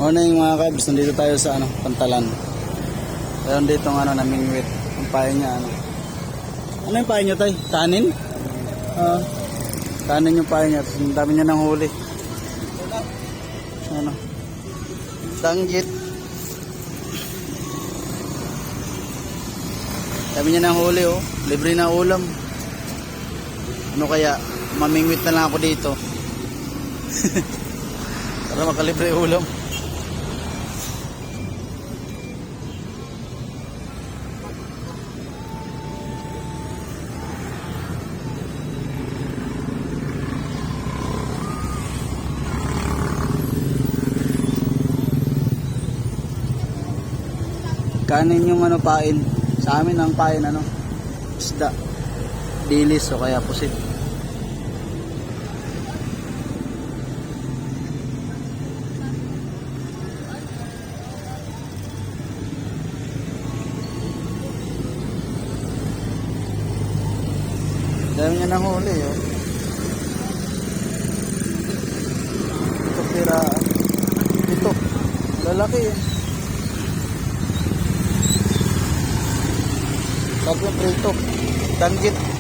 Morning mga kabs, nandito tayo sa Pantalan. Meron dito namingwit. Ang payo niya ano yung payo niya tay? Kanin? Kanin yung payo niya. Ang dami niya ng huli. Danggit. Dami niya ng huli oh. Libre na ulam. Ano kaya? Mamingwit na lang ako dito. Para makalibre ulam. Kanin yung pain. Sa amin ang pain isda. Dilis o kaya pusit. Dami niya ng huli oh. Ito pira. Ito. Lalaki eh. Sarap yung prito. Danggit.